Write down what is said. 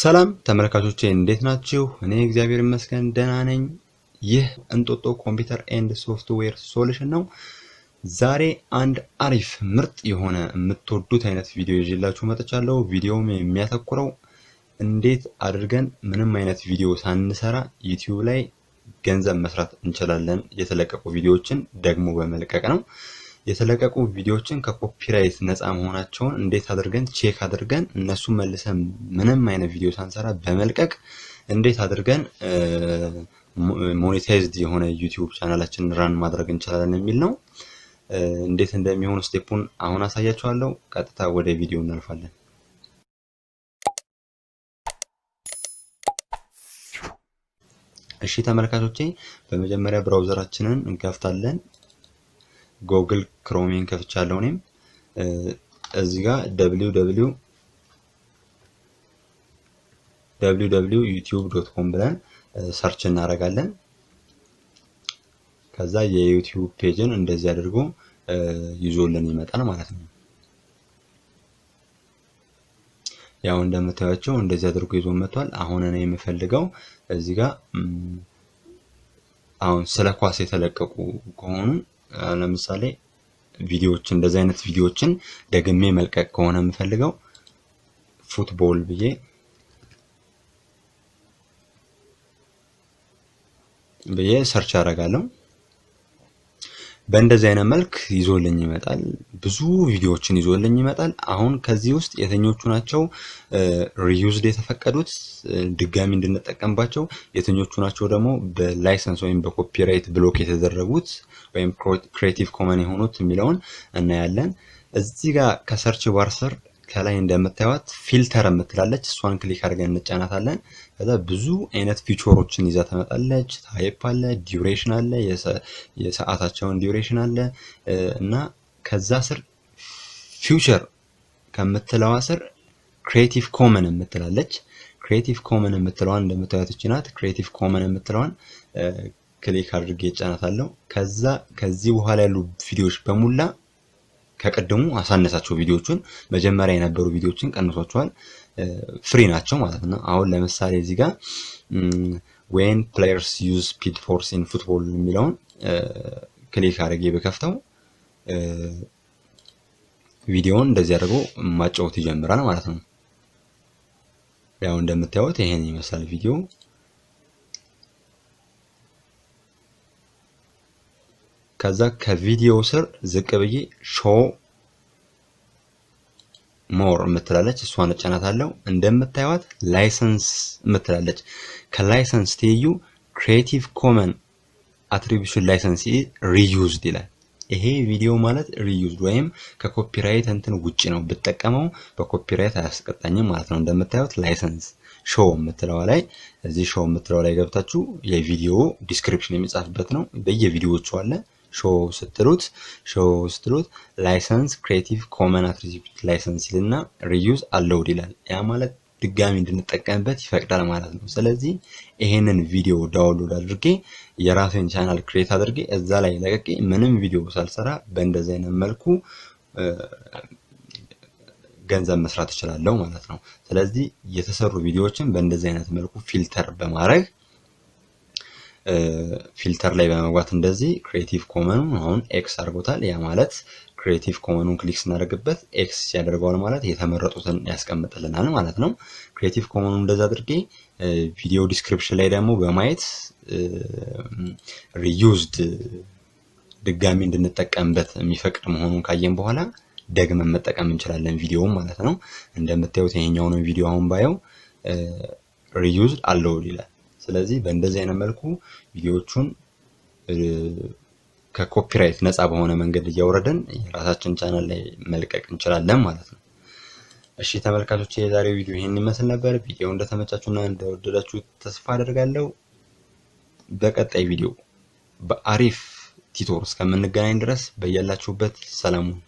ሰላም ተመልካቾቼ እንዴት ናችሁ? እኔ እግዚአብሔር ይመስገን ደህና ነኝ። ይህ እንጦጦ ኮምፒውተር ኤንድ ሶፍትዌር ሶሉሽን ነው። ዛሬ አንድ አሪፍ ምርጥ የሆነ የምትወዱት አይነት ቪዲዮ ይዤላችሁ መጥቻለሁ። ቪዲዮውም የሚያተኩረው እንዴት አድርገን ምንም አይነት ቪዲዮ ሳንሰራ ዩቲዩብ ላይ ገንዘብ መስራት እንችላለን የተለቀቁ ቪዲዮዎችን ደግሞ በመልቀቅ ነው። የተለቀቁ ቪዲዮዎችን ከኮፒራይት ነፃ መሆናቸውን እንዴት አድርገን ቼክ አድርገን እነሱ መልሰን ምንም አይነት ቪዲዮ ሳንሰራ በመልቀቅ እንዴት አድርገን ሞኔታይዝድ የሆነ ዩቲዩብ ቻናላችንን ራን ማድረግ እንችላለን የሚል ነው። እንዴት እንደሚሆን ስቴፑን አሁን አሳያችኋለሁ። ቀጥታ ወደ ቪዲዮ እናልፋለን። እሺ ተመልካቾቼ በመጀመሪያ ብራውዘራችንን እንከፍታለን። ጉግል ክሮምን ከፍቻለሁ። እኔም እዚህ ጋር www.youtube.com ብለን ሰርች እናደርጋለን። ከዛ የዩቲዩብ ፔጅን እንደዚህ አድርጎ ይዞልን ይመጣል ማለት ነው። ያው እንደምታዩቸው እንደዚህ አድርጎ ይዞ መጥቷል። አሁን እኔ የምፈልገው እዚህ ጋር አሁን ስለ ኳስ የተለቀቁ ከሆኑ ለምሳሌ ቪዲዮዎች እንደዚህ አይነት ቪዲዮዎችን ደግሜ መልቀቅ ከሆነ የምፈልገው ፉትቦል ብዬ ሰርች አደርጋለሁ። በእንደዚህ አይነት መልክ ይዞልኝ ይመጣል። ብዙ ቪዲዮዎችን ይዞልኝ ይመጣል። አሁን ከዚህ ውስጥ የትኞቹ ናቸው ሪዩዝድ የተፈቀዱት ድጋሚ እንድንጠቀምባቸው፣ የትኞቹ ናቸው ደግሞ በላይሰንስ ወይም በኮፒራይት ብሎክ የተደረጉት ወይም ክሬቲቭ ኮመን የሆኑት የሚለውን እናያለን። እዚህ ጋር ከሰርች ባር ስር ከላይ እንደምታዩት ፊልተር የምትላለች እሷን ክሊክ አድርገን እንጫናታለን። ከዛ ብዙ አይነት ፊቸሮችን ይዛ ተመጣለች። ታይፕ አለ፣ ዲዩሬሽን አለ፣ የሰዓታቸውን ዲዩሬሽን አለ እና ከዛ ስር ፊውቸር ከምትለዋ ስር ክሬቲቭ ኮመን የምትላለች። ክሬቲቭ ኮመን የምትለዋን እንደምታዩት እቺ ናት። ክሬቲቭ ኮመን የምትለዋን ክሊክ አድርጌ እጫናታለሁ። ከዛ ከዚህ በኋላ ያሉ ቪዲዮዎች በሙላ ከቀደሙ አሳነሳቸው ቪዲዮዎችን መጀመሪያ የነበሩ ቪዲዮዎችን ቀንሷቸዋል። ፍሪ ናቸው ማለት ነው። አሁን ለምሳሌ እዚህ ጋር when players use speed force in football የሚለውን ክሊክ አድርጌ በከፍተው ቪዲዮውን እንደዚህ አድርጎ ማጫወት ይጀምራል ማለት ነው። ያው እንደምታዩት ይሄን ይመስላል ቪዲዮ። ከዛ ከቪዲዮ ስር ዝቅ ብዬ ሾው ሞር የምትላለች እሷን እጫናታለሁ። እንደምታዩት ላይሰንስ የምትላለች። ከላይሰንስ ትይዩ ክሬቲቭ ኮመን አትሪቢዩሽን ላይሰንስ ሪዩዝድ ይላል። ይሄ ቪዲዮ ማለት ሪዩዝድ ወይም ከኮፒራይት እንትን ውጪ ነው፣ ብትጠቀመው በኮፒራይት አያስቀጣኝም ማለት ነው። እንደምታዩት ላይሰንስ ሾው የምትለው ላይ እዚህ ሾው የምትለው ላይ ገብታችሁ የቪዲዮ ዲስክሪፕሽን የሚጻፍበት ነው። በየቪዲዮዎቹ አለ። ሾው ስትሉት ላይሰንስ ክሬቲቭ ኮመን አትሪቢዩት ላይሰንስ ይልና ሪዩዝ አለውድ ይላል። ያ ማለት ድጋሚ እንድንጠቀምበት ይፈቅዳል ማለት ነው። ስለዚህ ይሄንን ቪዲዮ ዳውንሎድ አድርጌ የራሴን ቻናል ክሬት አድርጌ እዛ ላይ ለቀቄ ምንም ቪዲዮ ሳልሰራ በእንደዚህ አይነት መልኩ ገንዘብ መስራት እችላለሁ ማለት ነው። ስለዚህ የተሰሩ ቪዲዮዎችን በእንደዚህ አይነት መልኩ ፊልተር በማድረግ ፊልተር ላይ በመግባት እንደዚህ ክሬቲቭ ኮመኑን አሁን ኤክስ አድርጎታል። ያ ማለት ክሬቲቭ ኮመኑን ክሊክ ስናደርግበት ኤክስ ያደርገዋል ማለት የተመረጡትን ያስቀምጥልናል ማለት ነው። ክሬቲቭ ኮመኑን እንደዛ አድርጌ ቪዲዮ ዲስክሪፕሽን ላይ ደግሞ በማየት ሪዩዝድ ድጋሚ እንድንጠቀምበት የሚፈቅድ መሆኑን ካየን በኋላ ደግመን መጠቀም እንችላለን ቪዲዮውን ማለት ነው። እንደምታዩት ይሄኛውን ቪዲዮ አሁን ባየው ሪዩዝድ አለውድ ይላል። ስለዚህ በእንደዚህ አይነት መልኩ ቪዲዮዎቹን ከኮፒራይት ነፃ በሆነ መንገድ እያወረደን የራሳችን ቻናል ላይ መልቀቅ እንችላለን ማለት ነው። እሺ ተመልካቾቼ የዛሬው ቪዲዮ ይሄን ይመስል ነበር። ቪዲዮ እንደተመቻችሁና እንደወደዳችሁ ተስፋ አደርጋለሁ። በቀጣይ ቪዲዮ በአሪፍ ቲቶር እስከምንገናኝ ድረስ በያላችሁበት ሰላም ሁኑ።